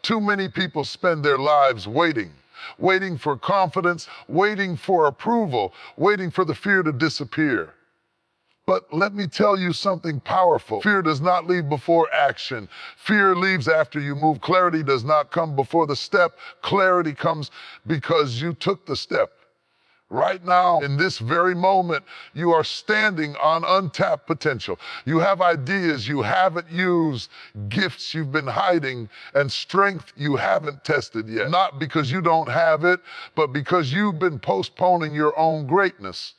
Too many people spend their lives waiting for confidence, waiting for approval, waiting for the fear to disappear. But let me tell you something powerful. Fear does not leave before action. Fear leaves after you move. Clarity does not come before the step. Clarity comes because you took the step. Right now, in this very moment, you are standing on untapped potential. You have ideas you haven't used, gifts you've been hiding, and strength you haven't tested yet. Not because you don't have it, but because you've been postponing your own greatness.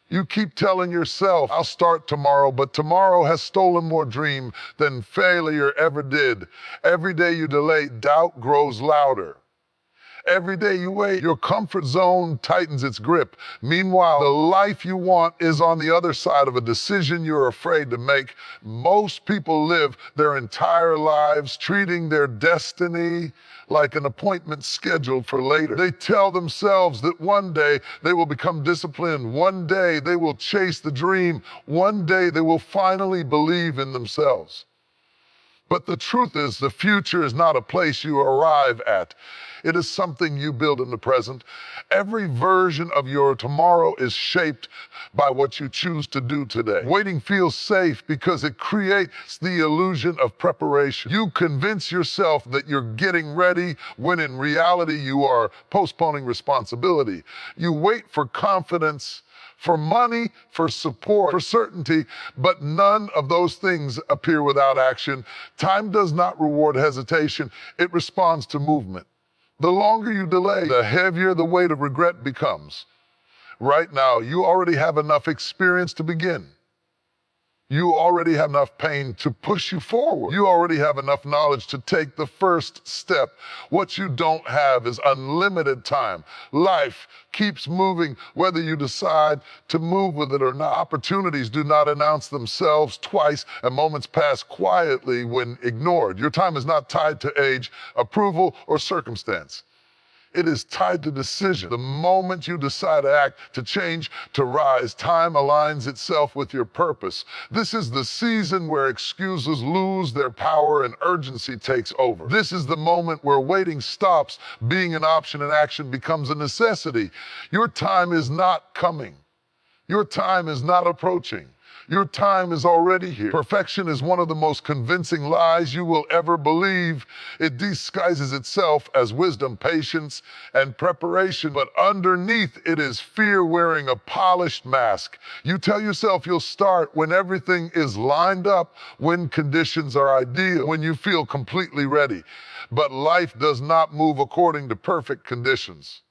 You keep telling yourself, I'll start tomorrow, but tomorrow has stolen more dream than failure ever did. Every day you delay, doubt grows louder. Every day you wait, your comfort zone tightens its grip. Meanwhile, the life you want is on the other side of a decision you're afraid to make. Most people live their entire lives treating their destiny like an appointment scheduled for later. They tell themselves that one day they will become disciplined. One day they will chase the dream. One day they will finally believe in themselves. But the truth is, the future is not a place you arrive at. It is something you build in the present. Every version of your tomorrow is shaped by what you choose to do today. Waiting feels safe because it creates the illusion of preparation. You convince yourself that you're getting ready when in reality you are postponing responsibility. You wait for confidence, for money, for support, for certainty, but none of those things appear without action. Time does not reward hesitation, it responds to movement. The longer you delay, the heavier the weight of regret becomes. Right now, you already have enough experience to begin. You already have enough pain to push you forward. You already have enough knowledge to take the first step. What you don't have is unlimited time. Life keeps moving whether you decide to move with it or not. Opportunities do not announce themselves twice, and moments pass quietly when ignored. Your time is not tied to age, approval, or circumstance. It is tied to decision. The moment you decide to act, to change, to rise, time aligns itself with your purpose. This is the season where excuses lose their power and urgency takes over. This is the moment where waiting stops being an option and action becomes a necessity. Your time is not coming. Your time is not approaching. Your time is already here. Perfection is one of the most convincing lies you will ever believe. It disguises itself as wisdom, patience, and preparation, but underneath it is fear wearing a polished mask. You tell yourself you'll start when everything is lined up, when conditions are ideal, when you feel completely ready. But life does not move according to perfect conditions.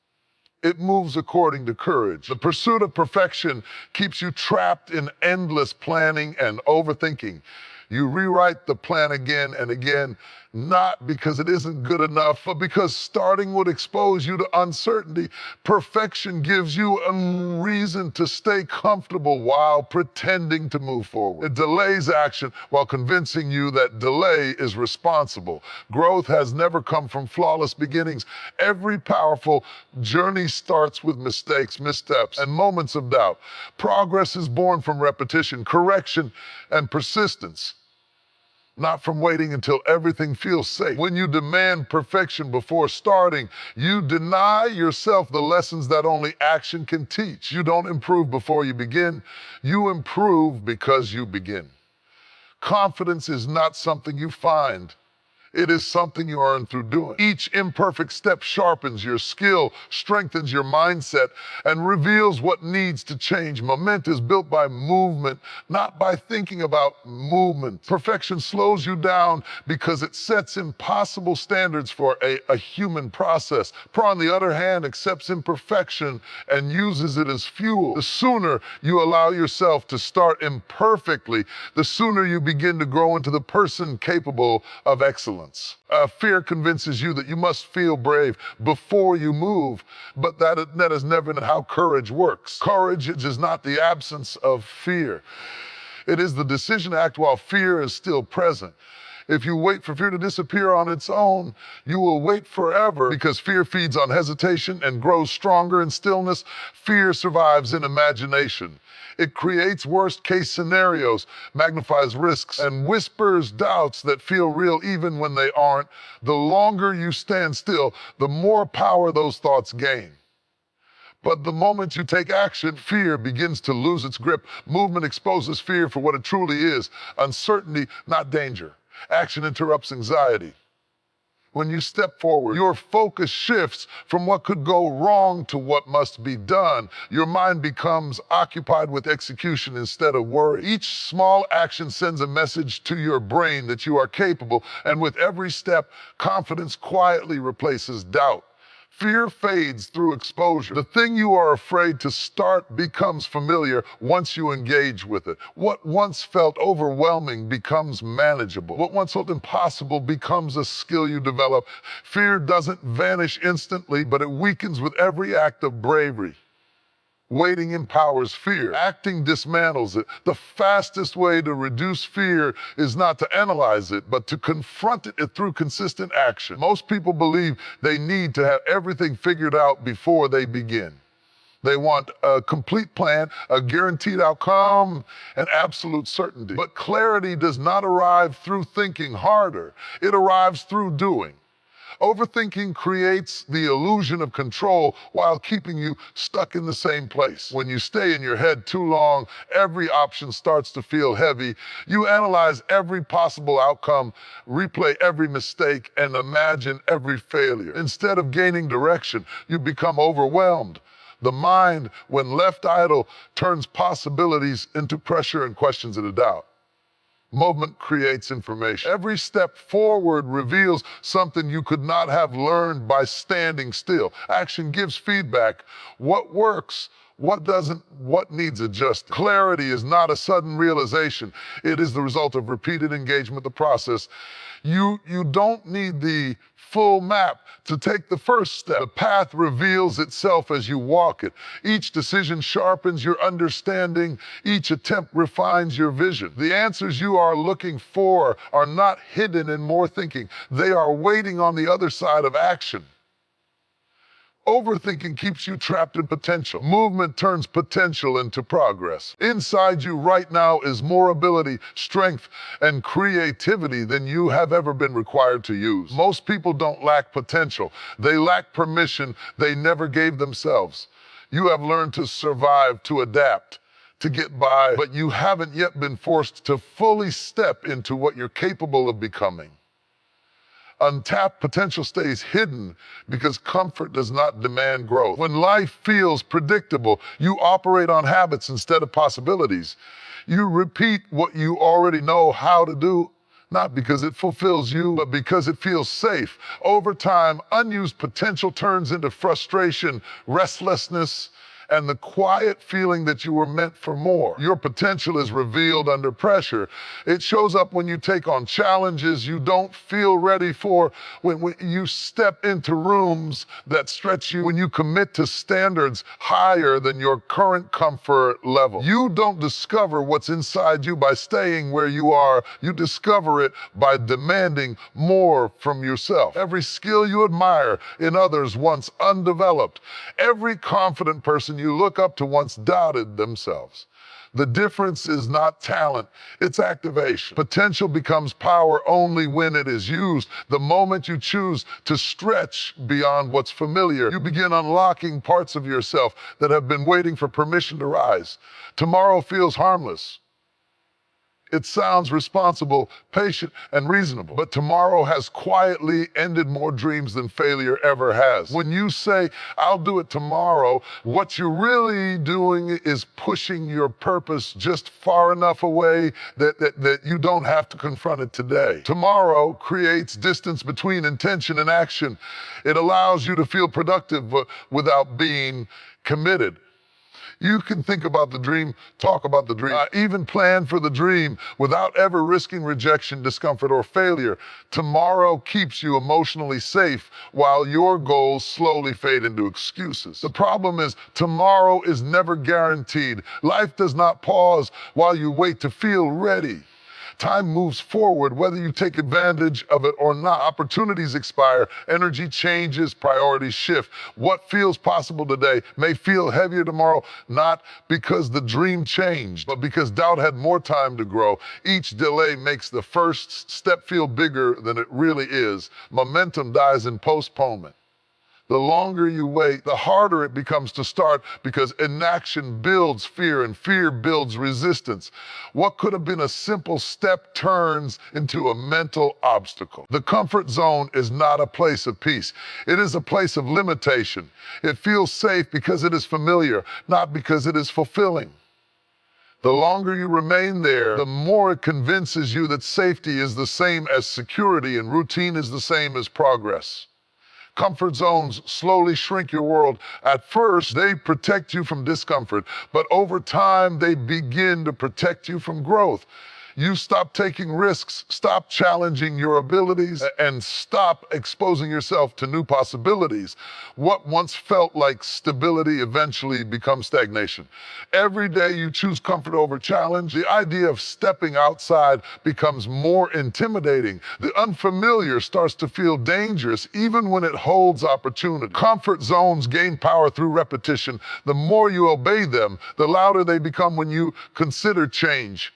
It moves according to courage. The pursuit of perfection keeps you trapped in endless planning and overthinking. You rewrite the plan again and again, not because it isn't good enough, but because starting would expose you to uncertainty. Perfection gives you a reason to stay comfortable while pretending to move forward. It delays action while convincing you that delay is responsible. Growth has never come from flawless beginnings. Every powerful journey starts with mistakes, missteps, and moments of doubt. Progress is born from repetition, correction, and persistence, not from waiting until everything feels safe. When you demand perfection before starting, you deny yourself the lessons that only action can teach. You don't improve before you begin. You improve because you begin. Confidence is not something you find. It is something you earn through doing. Each imperfect step sharpens your skill, strengthens your mindset, and reveals what needs to change. Momentum is built by movement, not by thinking about movement. Perfection slows you down because it sets impossible standards for a human process. On the other hand, accepts imperfection and uses it as fuel. The sooner you allow yourself to start imperfectly, the sooner you begin to grow into the person capable of excellence. Fear convinces you that you must feel brave before you move, but that is never how courage works. Courage is not the absence of fear. It is the decision to act while fear is still present. If you wait for fear to disappear on its own, you will wait forever, because fear feeds on hesitation and grows stronger in stillness. Fear survives in imagination. It creates worst-case scenarios, magnifies risks, and whispers doubts that feel real even when they aren't. The longer you stand still, the more power those thoughts gain. But the moment you take action, fear begins to lose its grip. Movement exposes fear for what it truly is: uncertainty, not danger. Action interrupts anxiety. When you step forward, your focus shifts from what could go wrong to what must be done. Your mind becomes occupied with execution instead of worry. Each small action sends a message to your brain that you are capable, and with every step, confidence quietly replaces doubt. Fear fades through exposure. The thing you are afraid to start becomes familiar once you engage with it. What once felt overwhelming becomes manageable. What once felt impossible becomes a skill you develop. Fear doesn't vanish instantly, but it weakens with every act of bravery. Waiting empowers fear. Acting dismantles it. The fastest way to reduce fear is not to analyze it, but to confront it through consistent action. Most people believe they need to have everything figured out before they begin. They want a complete plan, a guaranteed outcome, and absolute certainty. But clarity does not arrive through thinking harder. It arrives through doing. Overthinking creates the illusion of control while keeping you stuck in the same place. When you stay in your head too long, every option starts to feel heavy. You analyze every possible outcome, replay every mistake, and imagine every failure. Instead of gaining direction, you become overwhelmed. The mind, when left idle, turns possibilities into pressure and questions into doubt. Movement creates information. Every step forward reveals something you could not have learned by standing still. Action gives feedback. What works, what doesn't, what needs adjusting. Clarity is not a sudden realization. It is the result of repeated engagement with the process. You don't need the full map to take the first step. The path reveals itself as you walk it. Each decision sharpens your understanding. Each attempt refines your vision. The answers you are looking for are not hidden in more thinking. They are waiting on the other side of action. Overthinking keeps you trapped in potential. Movement turns potential into progress. Inside you right now is more ability, strength, and creativity than you have ever been required to use. Most people don't lack potential. They lack permission they never gave themselves. You have learned to survive, to adapt, to get by, but you haven't yet been forced to fully step into what you're capable of becoming. Untapped potential stays hidden because comfort does not demand growth. When life feels predictable, you operate on habits instead of possibilities. You repeat what you already know how to do, not because it fulfills you, but because it feels safe. Over time, unused potential turns into frustration, restlessness, and the quiet feeling that you were meant for more. Your potential is revealed under pressure. It shows up when you take on challenges you don't feel ready for, when you step into rooms that stretch you, when you commit to standards higher than your current comfort level. You don't discover what's inside you by staying where you are. You discover it by demanding more from yourself. Every skill you admire in others once undeveloped. Every confident person you look up to once doubted themselves. The difference is not talent, it's activation. Potential becomes power only when it is used. The moment you choose to stretch beyond what's familiar, you begin unlocking parts of yourself that have been waiting for permission to rise. Tomorrow feels harmless. It sounds responsible, patient, and reasonable. But tomorrow has quietly ended more dreams than failure ever has. When you say, I'll do it tomorrow, what you're really doing is pushing your purpose just far enough away that you don't have to confront it today. Tomorrow creates distance between intention and action. It allows you to feel productive without being committed. You can think about the dream, talk about the dream, even plan for the dream without ever risking rejection, discomfort, or failure. Tomorrow keeps you emotionally safe while your goals slowly fade into excuses. The problem is tomorrow is never guaranteed. Life does not pause while you wait to feel ready. Time moves forward, whether you take advantage of it or not. Opportunities expire, energy changes, priorities shift. What feels possible today may feel heavier tomorrow, not because the dream changed, but because doubt had more time to grow. Each delay makes the first step feel bigger than it really is. Momentum dies in postponement. The longer you wait, the harder it becomes to start, because inaction builds fear and fear builds resistance. What could have been a simple step turns into a mental obstacle. The comfort zone is not a place of peace. It is a place of limitation. It feels safe because it is familiar, not because it is fulfilling. The longer you remain there, the more it convinces you that safety is the same as security and routine is the same as progress. Comfort zones slowly shrink your world. At first, they protect you from discomfort, but over time, they begin to protect you from growth. You stop taking risks, stop challenging your abilities, and stop exposing yourself to new possibilities. What once felt like stability eventually becomes stagnation. Every day you choose comfort over challenge, the idea of stepping outside becomes more intimidating. The unfamiliar starts to feel dangerous even when it holds opportunity. Comfort zones gain power through repetition. The more you obey them, the louder they become when you consider change.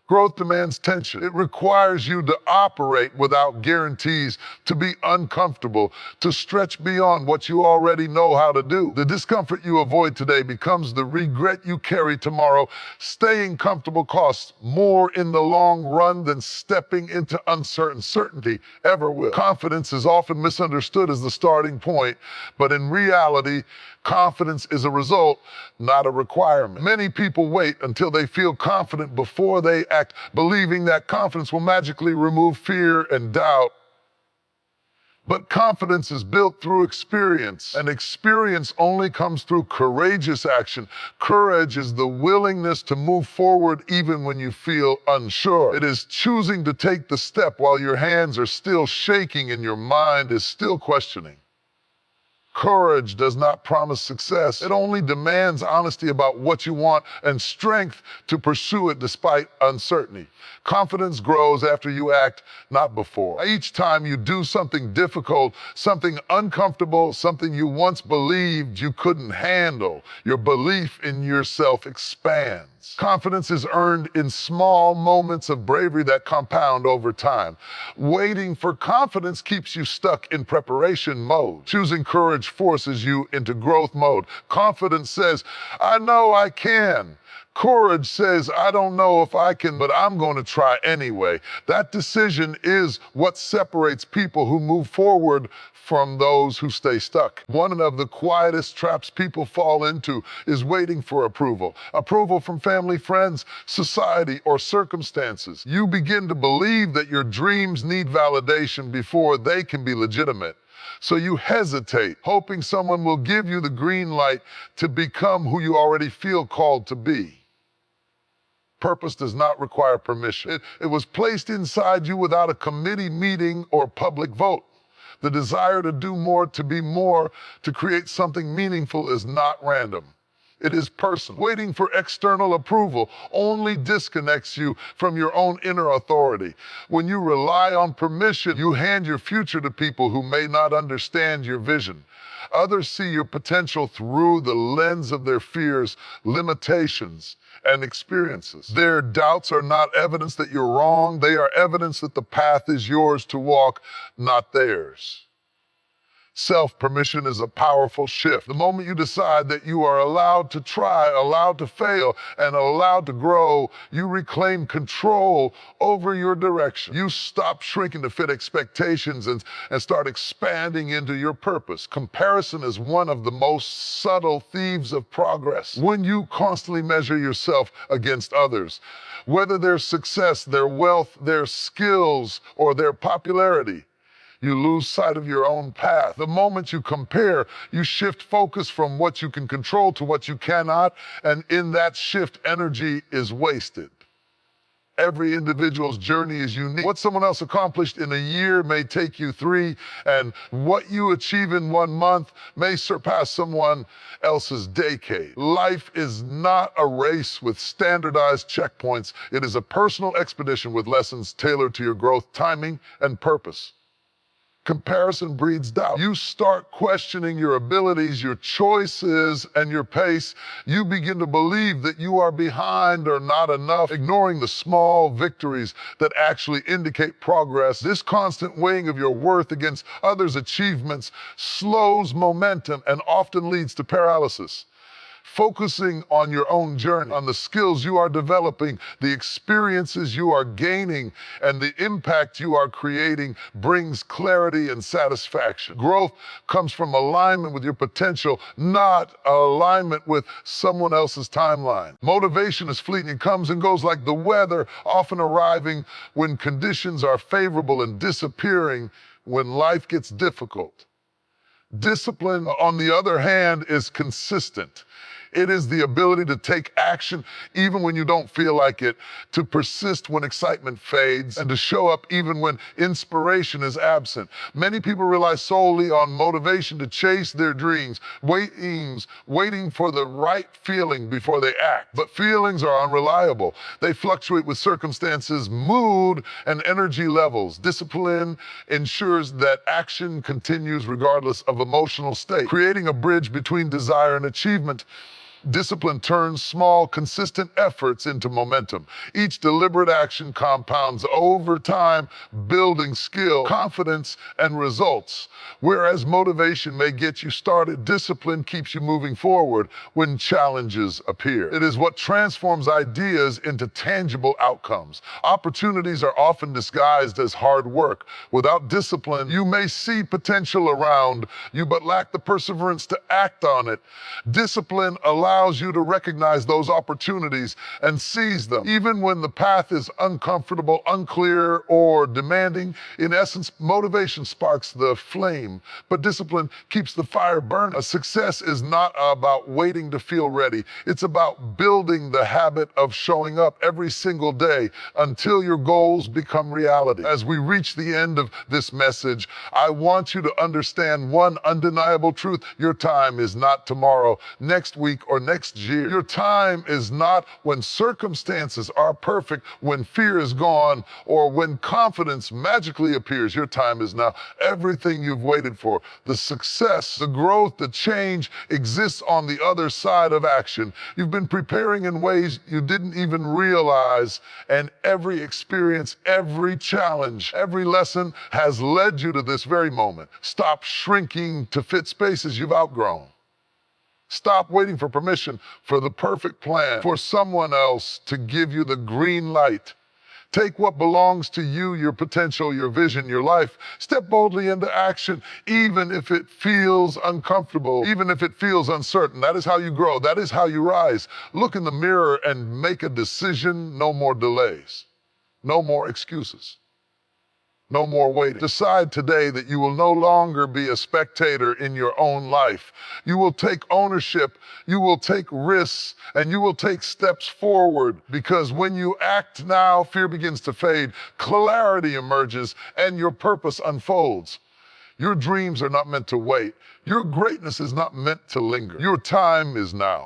Growth demands tension. It requires you to operate without guarantees, to be uncomfortable, to stretch beyond what you already know how to do. The discomfort you avoid today becomes the regret you carry tomorrow. Staying comfortable costs more in the long run than stepping into uncertain certainty ever will. Confidence is often misunderstood as the starting point, but in reality, confidence is a result, not a requirement. Many people wait until they feel confident before they act, believing that confidence will magically remove fear and doubt. But confidence is built through experience, and experience only comes through courageous action. Courage is the willingness to move forward even when you feel unsure. It is choosing to take the step while your hands are still shaking and your mind is still questioning. Courage does not promise success. It only demands honesty about what you want and strength to pursue it despite uncertainty. Confidence grows after you act, not before. Each time you do something difficult, something uncomfortable, something you once believed you couldn't handle, your belief in yourself expands. Confidence is earned in small moments of bravery that compound over time. Waiting for confidence keeps you stuck in preparation mode. Choosing courage forces you into growth mode. Confidence says, I know I can. Courage says, I don't know if I can, but I'm going to try anyway. That decision is what separates people who move forward from those who stay stuck. One of the quietest traps people fall into is waiting for approval. Approval from family, friends, society, or circumstances. You begin to believe that your dreams need validation before they can be legitimate. So you hesitate, hoping someone will give you the green light to become who you already feel called to be. Purpose does not require permission. It was placed inside you without a committee meeting or public vote. The desire to do more, to be more, to create something meaningful is not random. It is personal. Waiting for external approval only disconnects you from your own inner authority. When you rely on permission, you hand your future to people who may not understand your vision. Others see your potential through the lens of their fears, limitations, and experiences. Their doubts are not evidence that you're wrong. They are evidence that the path is yours to walk, not theirs. Self-permission is a powerful shift. The moment you decide that you are allowed to try, allowed to fail, and allowed to grow, you reclaim control over your direction. You stop shrinking to fit expectations and start expanding into your purpose. Comparison is one of the most subtle thieves of progress. When you constantly measure yourself against others, whether their success, their wealth, their skills, or their popularity, you lose sight of your own path. The moment you compare, you shift focus from what you can control to what you cannot, and in that shift, energy is wasted. Every individual's journey is unique. What someone else accomplished in a year may take you 3, and what you achieve in 1 month may surpass someone else's decade. Life is not a race with standardized checkpoints. It is a personal expedition with lessons tailored to your growth, timing, and purpose. Comparison breeds doubt. You start questioning your abilities, your choices, and your pace. You begin to believe that you are behind or not enough, ignoring the small victories that actually indicate progress. This constant weighing of your worth against others' achievements slows momentum and often leads to paralysis. Focusing on your own journey, on the skills you are developing, the experiences you are gaining, and the impact you are creating brings clarity and satisfaction. Growth comes from alignment with your potential, not alignment with someone else's timeline. Motivation is fleeting. It comes and goes like the weather, often arriving when conditions are favorable and disappearing when life gets difficult. Discipline, on the other hand, is consistent. It is the ability to take action even when you don't feel like it, to persist when excitement fades, and to show up even when inspiration is absent. Many people rely solely on motivation to chase their dreams, waiting for the right feeling before they act. But feelings are unreliable. They fluctuate with circumstances, mood, and energy levels. Discipline ensures that action continues regardless of emotional state, creating a bridge between desire and achievement. Discipline turns small, consistent efforts into momentum. Each deliberate action compounds over time, building skill, confidence, and results. Whereas motivation may get you started, discipline keeps you moving forward when challenges appear. It is what transforms ideas into tangible outcomes. Opportunities are often disguised as hard work. Without discipline, you may see potential around you, but lack the perseverance to act on it. Discipline allows you to recognize those opportunities and seize them, even when the path is uncomfortable, unclear, or demanding. In essence, motivation sparks the flame, but discipline keeps the fire burning. A success is not about waiting to feel ready. It's about building the habit of showing up every single day until your goals become reality. As we reach the end of this message, I want you to understand one undeniable truth. Your time is not tomorrow, next week, or next year. Your time is not when circumstances are perfect, when fear is gone, or when confidence magically appears. Your time is now. Everything you've waited for, the success, the growth, the change exists on the other side of action. You've been preparing in ways you didn't even realize, and every experience, every challenge, every lesson has led you to this very moment. Stop shrinking to fit spaces you've outgrown. Stop waiting for permission, for the perfect plan, for someone else to give you the green light. Take what belongs to you, your potential, your vision, your life. Step boldly into action, even if it feels uncomfortable, even if it feels uncertain. That is how you grow. That is how you rise. Look in the mirror and make a decision. No more delays. No more excuses. No more waiting. Decide today that you will no longer be a spectator in your own life. You will take ownership, you will take risks, and you will take steps forward, because when you act now, fear begins to fade, clarity emerges, and your purpose unfolds. Your dreams are not meant to wait. Your greatness is not meant to linger. Your time is now.